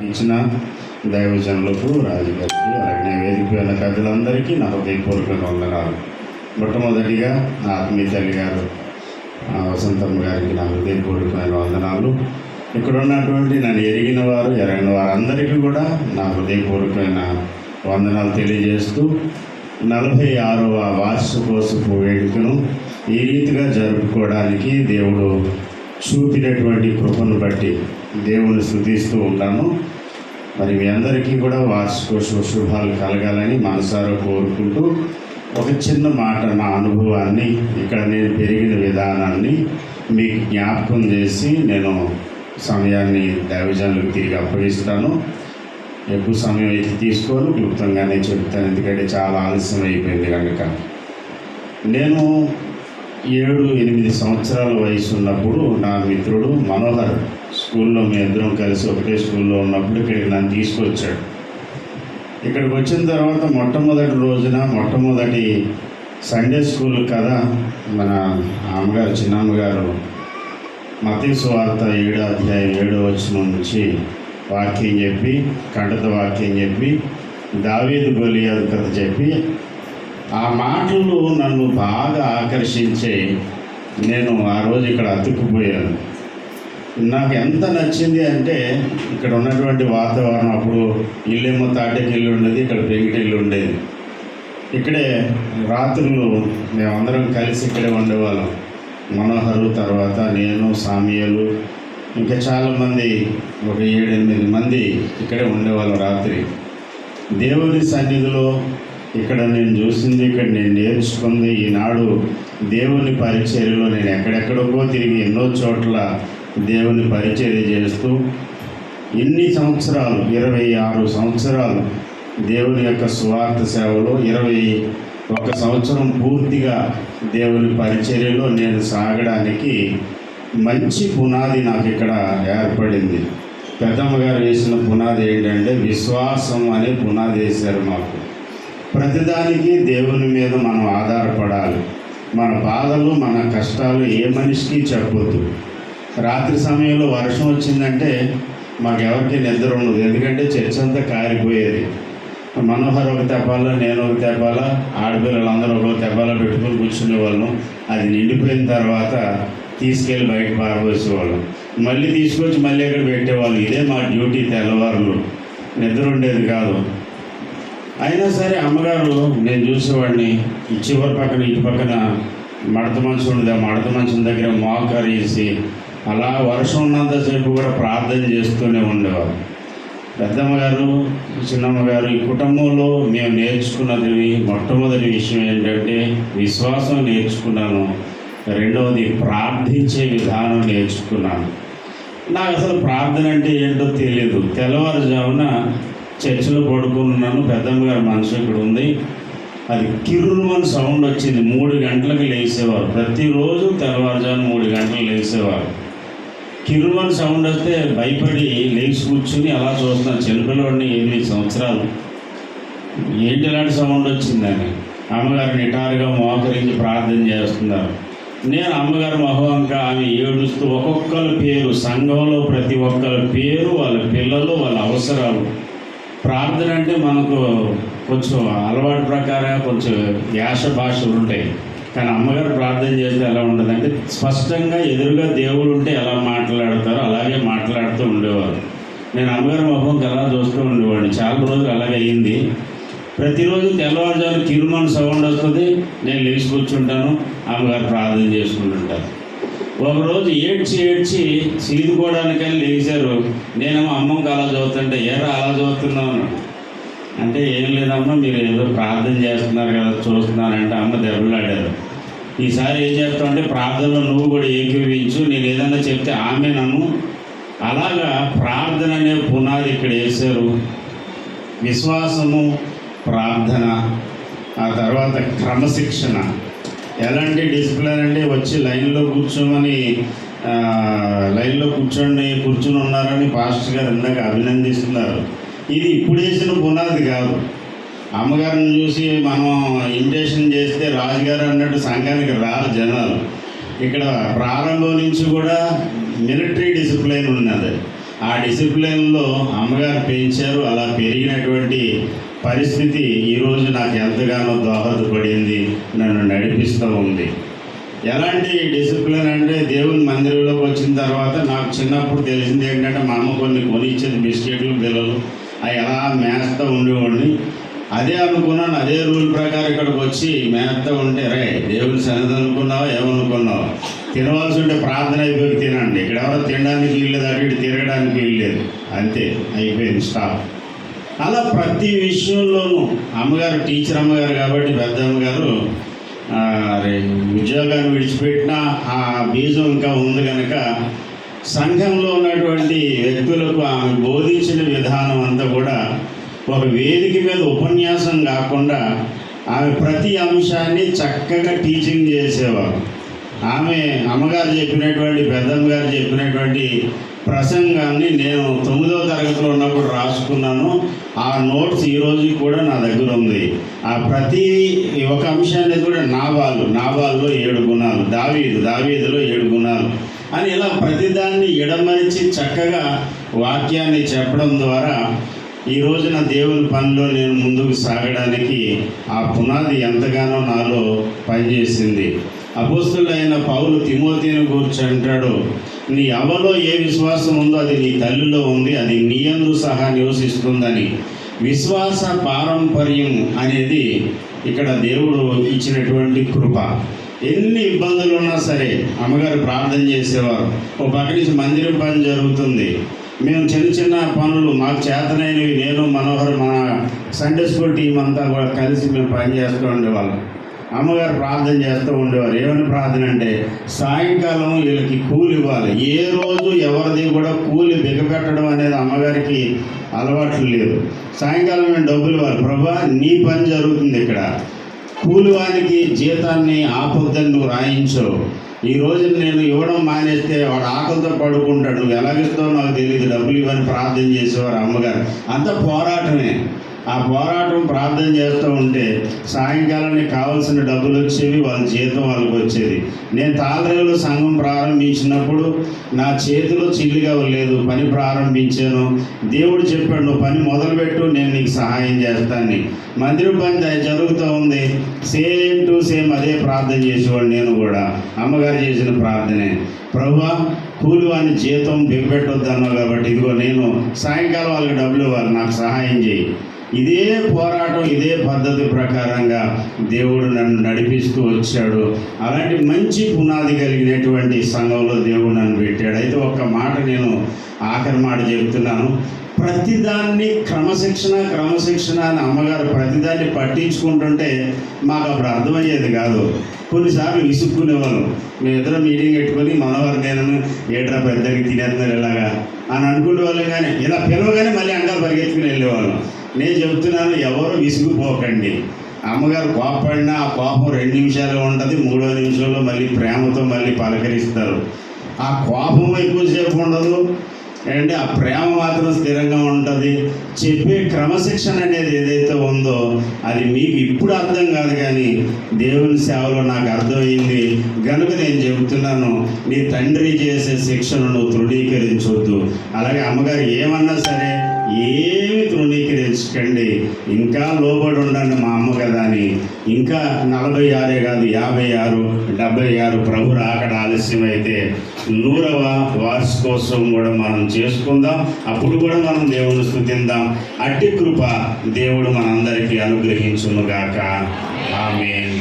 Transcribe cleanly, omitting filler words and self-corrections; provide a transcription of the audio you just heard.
ఇచ్చిన దైవజనులకు రాజుగారికి అలాగే వేదిక పైన పెద్దలందరికీ నా హృదయపూర్వక వందనాలు. మొట్టమొదటిగా నా ఆత్మీయ తల్లి గారు వసంతమ్మ గారికి నా హృదయపూర్వకమైన వందనాలు. ఇక్కడ ఉన్నటువంటి నన్ను ఎరిగిన వారు ఎరగిన వారు అందరికీ కూడా నా హృదయపూర్వకమైన వందనాలు తెలియజేస్తూ 46వ వార్షికోత్సవ వేడుకను ఈ రీతిగా జరుపుకోవడానికి దేవుడు చూపినటువంటి కృపను బట్టి దేవుని స్తుతిస్తూ ఉంటాను. మరి మీ అందరికీ కూడా వార్షికోత్సవ శుభాలు కలగాలని మనసారా కోరుకుంటూ ఒక చిన్న మాట, నా అనుభవాన్ని, ఇక్కడ నేను పెరిగిన విధానాన్ని మీకు జ్ఞాపకం చేసి నేను సమయాన్ని దైవజనులకు తిరిగి అప్పగిస్తాను. ఎక్కువ సమయం అయితే తీసుకోను, క్లుప్తంగానే చెప్తాను, ఎందుకంటే చాలా ఆలస్యం అయిపోయింది కనుక. నేను 7-8 సంవత్సరాల వయసు ఉన్నప్పుడు నా మిత్రుడు మనోహర్ స్కూల్లో మీ ఇద్దరం కలిసి ఒకటే స్కూల్లో ఉన్నప్పుడు ఇక్కడికి నన్ను తీసుకొచ్చాడు. ఇక్కడికి వచ్చిన తర్వాత మొట్టమొదటి సండే స్కూల్ కదా, మన అమ్మగారు చిన్నమ్మగారు మత్తయి సువార్త 7వ అధ్యాయం 7వ వచనం నుంచి వాక్యం చెప్పి, కంటత వాక్యం చెప్పి, దావీదు గొలియాదు కథ చెప్పి, ఆ మాటలు నన్ను బాగా ఆకర్షించే నేను ఆ రోజు ఇక్కడ అతుక్కుపోయాను. నాకు ఎంత నచ్చింది అంటే, ఇక్కడ ఉన్నటువంటి వాతావరణం, అప్పుడు ఇల్లేమో తాటకిల్లు ఉండేది, ఇక్కడ పెంకిటిల్లు ఉండేది. ఇక్కడే రాత్రులు మేమందరం కలిసి ఇక్కడే ఉండేవాళ్ళం. మనోహరు, తర్వాత నేను, సామ్యలు, ఇంకా చాలామంది, ఒక 7-8 మంది ఇక్కడే ఉండేవాళ్ళం రాత్రి. దేవుని సన్నిధిలో ఇక్కడ నేను చూసింది, ఇక్కడ నేను నేర్చుకుంది, ఈనాడు దేవుని పరిచర్యలో నేను ఎక్కడెక్కడికో తిరిగి ఎన్నో చోట్ల దేవుని పరిచర్య చేస్తూ ఇన్ని సంవత్సరాలు, 26 సంవత్సరాలు దేవుని యొక్క సువార్త సేవలో, 21 సంవత్సరం పూర్తిగా దేవుని పరిచర్యలో నేను సాగడానికి మంచి పునాది నాకు ఇక్కడ ఏర్పడింది. పెద్దమ్మగారు వేసిన పునాది ఏంటంటే విశ్వాసం అనే పునాది వేశారు మాకు. ప్రతిదానికి దేవుని మీద మనం ఆధారపడాలి. మన బాధలు, మన కష్టాలు ఏ మనిషికి చెప్పొద్దు. రాత్రి సమయంలో వర్షం వచ్చిందంటే మాకెవరికి నిద్ర ఉండదు, ఎందుకంటే చర్చ్ అంతా కారిపోయేది. మనోహర్ ఒక తెప్పాల, నేను ఒక తెప్పాల, ఆడపిల్లలందరూ ఒక తెప్పాల పెట్టుకొని కూర్చునేవాళ్ళం. అది నిండిపోయిన తర్వాత తీసుకెళ్ళి బయట పారబోసేవాళ్ళం, మళ్ళీ తీసుకొచ్చి మళ్ళీ అక్కడ పెట్టేవాళ్ళు. ఇదే మా డ్యూటీ. తెల్లవారులు నిద్ర ఉండేది కాదు. అయినా సరే అమ్మగారు, నేను చూసేవాడిని, ఈ చివరి పక్కన ఇటు పక్కన మడత మంచం ఉండేది, ఆ మడత మంచం దగ్గర మోకరేసి అలా వర్షం ఉన్నంతసేపు కూడా ప్రార్థన చేస్తూనే ఉండేవారు. పెద్దమ్మగారు, చిన్నమ్మగారు, ఈ కుటుంబంలో మేము నేర్చుకున్నది మొట్టమొదటి విషయం ఏంటంటే విశ్వాసం నేర్చుకున్నాను. రెండవది ప్రార్థించే విధానం నేర్చుకున్నాను. నాకు అసలు ప్రార్థన అంటే ఏంటో తెలియదు. తెల్లవారుజామున చర్చిలో పడుకున్నాను. పెద్దమ్మగారు మనసు ఇక్కడ ఉంది, అది కిర్రుమని సౌండ్ వచ్చింది. 3 గంటలకు లేచేవారు. ప్రతిరోజు తెల్లవారుజామున 3 గంటలకు లేచేవారు. కిర్రుమని సౌండ్ వస్తే భయపడి లేచి కూర్చుని అలా చూస్తున్నాను. చిన్నపిల్లవాడిని, 8 సంవత్సరాలు. ఏంటి ఇలాంటి సౌండ్ వచ్చిందని అమ్మగారు నిటారుగా మోకరించి ప్రార్థన చేస్తున్నారు. నేను అమ్మగారు మొహంక ఆమె ఏడుస్తూ ఒక్కొక్కరి పేరు, సంఘంలో ప్రతి ఒక్కరి పేరు, వాళ్ళ పిల్లలు, వాళ్ళ అవసరాలు. ప్రార్థన అంటే మనకు కొంచెం అలవాటు ప్రకారంగా కొంచెం యాస భాషలు ఉంటాయి. కానీ అమ్మగారు ప్రార్థన చేస్తే ఎలా ఉండదంటే, స్పష్టంగా ఎదురుగా దేవుడు ఉంటే ఎలా మాట్లాడతారో అలాగే మాట్లాడుతూ ఉండేవారు. నేను అమ్మగారి మొహం అలా చూస్తూ ఉండేవాడిని. చాలా రోజులు అలాగే అయ్యింది. ప్రతిరోజు తెల్లవారుజాము కిరుమని సౌండ్ వస్తుంది, నేను లేచి కూర్చుంటాను, అమ్మగారు ప్రార్థన చేసుకుంటుంటారు. ఒకరోజు ఏడ్చి చీదుకోవడానికని లేచారు. నేనేమో అమ్మకి అలా చదువుతుంటే, ఏరా అలా చదువుతున్నాను అంటే, ఏం లేదమ్మా, మీరు ఏదో ప్రార్థన చేస్తున్నారు కదా, చూస్తున్నానంటే అమ్మ దెబ్బలాడారు. ఈసారి ఏం చేస్తామంటే, ప్రార్థనలో నువ్వు కూడా ఏకీవించు, నేను ఏదైనా చెప్తే ఆమె నన్ను. అలాగా ప్రార్థన అనే పునాది ఇక్కడ వేశారు. విశ్వాసము, ప్రార్థన, ఆ తర్వాత క్రమశిక్షణ. ఎలాంటి డిసిప్లిన్ అంటే, వచ్చి లైన్లో కూర్చోమని, లైన్లో కూర్చుని ఉన్నారని పాస్టర్ గారు ఇందాక అభినందిస్తున్నారు. ఇది ఇప్పుడు వేసిన పునాది కాదు. అమ్మగారిని చూసి మనం ఇమిటేషన్ చేస్తే రాజుగారు అన్నట్టు సంఘానికి రారు జనాలు. ఇక్కడ ప్రారంభం నుంచి కూడా మిలిటరీ డిసిప్లిన్ ఉన్నది. ఆ డిసిప్లిన్లో అమ్మగారు పెంచారు. అలా పెరిగినటువంటి పరిస్థితి ఈరోజు నాకు ఎంతగానో దోహదపడింది, నన్ను నడిపిస్తూ ఉంది. ఎలాంటి డిసిప్లిన్ అంటే, దేవుని మందిరంలోకి వచ్చిన తర్వాత నాకు చిన్నప్పుడు తెలిసింది ఏంటంటే, మా అమ్మ కొన్ని కొనిచ్చేది బిస్కెట్లు పిల్లలు, అవి ఎలా మేస్తా ఉండేవాడిని. అదే అనుకున్నాను, అదే రూల్ ప్రకారం ఇక్కడికి వచ్చి మేస్తా ఉంటే, రే దేవుని సన్నిధి అనుకున్నావా ఏమనుకున్నావా, తినవలసి ఉంటే ప్రార్థన అయిపోయి తినండి, ఇక్కడ ఎవరో తినడానికి వీల్లేదు, అటు ఇటు తిరగడానికి వీల్లేదు, అంతే అయిపోయింది స్టాప్. అలా ప్రతి విషయంలోనూ అమ్మగారు టీచర్ అమ్మగారు కాబట్టి పెద్ద అమ్మగారు ఉద్యోగాన్ని విడిచిపెట్టిన ఆ బీజం ఇంకా ఉంది కనుక సంఘంలో ఉన్నటువంటి వ్యక్తులకు ఆమె బోధించిన విధానం అంతా కూడా ఒక వేదిక మీద ఉపన్యాసం కాకుండా ఆమె ప్రతి అంశాన్ని చక్కగా టీచింగ్ చేసేవారు. ఆమె అమ్మగారు చెప్పినటువంటి పెద్దమ్మగారు చెప్పినటువంటి ప్రసంగాన్ని నేను 9వ తరగతిలో ఉన్నప్పుడు రాసుకున్నాను. ఆ నోట్స్ ఈరోజు కూడా నా దగ్గర ఉంది. ఆ ప్రతి ఒక అంశాన్ని కూడా నాబాల్లో 7 గుణాలు, దావీదులో 7 గుణాలు అని ఇలా ప్రతిదాన్ని ఎడమరిచి చక్కగా వాక్యాన్ని చెప్పడం ద్వారా ఈ రోజున దేవుని పనిలో నేను ముందుకు సాగడానికి ఆ పునాది ఎంతగానో నాలో పనిచేసింది. అపోస్తలుడైన పౌలు తిమోతిని గురించి అంటాడు, నీ అవ్వలో ఏ విశ్వాసం ఉందో అది నీ తల్లిలో ఉంది, అది నీ యందు సహా నివసిస్తుందని. విశ్వాస పారంపర్యం అనేది ఇక్కడ దేవుడు ఇచ్చినటువంటి కృప. ఎన్ని ఇబ్బందులు ఉన్నా సరే అమ్మగారు ప్రార్థన చేసేవారు. ఓ పక్క నుంచి మందిరం పని జరుగుతుంది, మేము చిన్న చిన్న పనులు మాకు చేతనైనవి, నేను మనోహర్ మన సండే స్కూల్ టీం అంతా కూడా కలిసి మేము పని చేస్తూ ఉండేవాళ్ళం. అమ్మగారు ప్రార్థన చేస్తూ ఉండేవారు. ఏమని ప్రార్థన అంటే, సాయంకాలం వీళ్ళకి కూలి ఇవ్వాలి. ఏ రోజు ఎవరిది కూడా కూలి బిగపెట్టడం అనేది అమ్మగారికి అలవాట్లు లేదు. సాయంకాలం మేము డబ్బులు ఇవ్వాలి. ప్రభా నీ పని జరుగుతుంది ఇక్కడ, కూలివానికి జీతాన్ని ఆపొద్దని నువ్వు రాయించవు. ఈ రోజు నేను ఇవ్వడం మానేస్తే వాడు ఆకలితో పడుకుంటాడు, నువ్వు ఎలాగిస్తావో నాకు తెలియదు, డబ్బులు ఇవ్వని ప్రార్థన చేసేవారు అమ్మగారు. అంత పోరాటమే. ఆ పోరాటం ప్రార్థన చేస్తూ ఉంటే సాయంకాలానికి కావాల్సిన డబ్బులు వచ్చేవి, వాళ్ళ జీతం వాళ్ళకి వచ్చేది. నేను తాళరేవులో సంఘం ప్రారంభించినప్పుడు నా చేతిలో చిల్లిగా లేదు, పని ప్రారంభించాను. దేవుడు చెప్పాడు, నువ్వు పని మొదలుపెట్టు, నేను నీకు సహాయం చేస్తాను. మందిరం పని జరుగుతూ ఉంది, సేమ్ టు సేమ్ అదే ప్రార్థన చేసేవాడు నేను కూడా. అమ్మగారు చేసిన ప్రార్థనే, ప్రభువా కూలివాని జీతం బిగపెట్టొద్దన్నావు కాబట్టి ఇదిగో నేను సాయంకాలం వాళ్ళకి డబ్బులు ఇవ్వాలి, నాకు సహాయం చేయి. ఇదే పోరాటం, ఇదే పద్ధతి ప్రకారంగా దేవుడు నన్ను నడిపిస్తూ వచ్చాడు. అలాంటి మంచి పునాది కలిగినటువంటి సంఘంలో దేవుడు నన్ను పెట్టాడు. అయితే ఒక్క మాట నేను ఆఖరి మాట చెప్తున్నాను, ప్రతిదాన్ని క్రమశిక్షణ అని అమ్మగారు ప్రతిదాన్ని పట్టించుకుంటుంటే మాకు అప్పుడు అర్థమయ్యేది కాదు. కొన్నిసార్లు విసుక్కునేవాళ్ళు. మేమిద్దరం మీటింగ్ పెట్టుకొని మనోహర్ నేను ఏట్రా పెద్దకి తినేస్తున్నారు ఇలాగా అని అనుకునే వాళ్ళు, కానీ ఇలా పిలవగానే మళ్ళీ అంగాలు పరిగెత్తుకుని వెళ్ళేవాళ్ళం. నేను చెప్తున్నాను, ఎవరు విసుగుపోకండి. అమ్మగారు కోపడినా ఆ కోపం 2 నిమిషాలు ఉంటుంది, 3వ నిమిషంలో మళ్ళీ ప్రేమతో మళ్ళీ పలకరిస్తారు. ఆ కోపం ఎక్కువసేపు ఉండదు అంటే ఆ ప్రేమ మాత్రం స్థిరంగా ఉంటుంది. చెప్పే క్రమశిక్షణ అనేది ఏదైతే ఉందో అది మీకు ఇప్పుడు అర్థం కాదు, కానీ దేవుని సేవలో నాకు అర్థమైంది కనుక నేను చెబుతున్నాను, నీ తండ్రి చేసే శిక్షను నువ్వు తృణీకరించవద్దు. అలాగే అమ్మగారు ఏమన్నా సరే ఏమి తృణీకరించకండి, ఇంకా లోబడి ఉండండి మా అమ్మ కదా అని. ఇంకా 46 కాదు 56, 76 ప్రభు రాకడ ఆలస్యమైతే 100వ వార్షికోత్సవం కూడా మనం చేసుకుందాం. అప్పుడు కూడా మనం దేవుని స్తుతిద్దాం. అట్టి కృప దేవుడు మనందరికీ అనుగ్రహించునుగాక. ఆమేన్.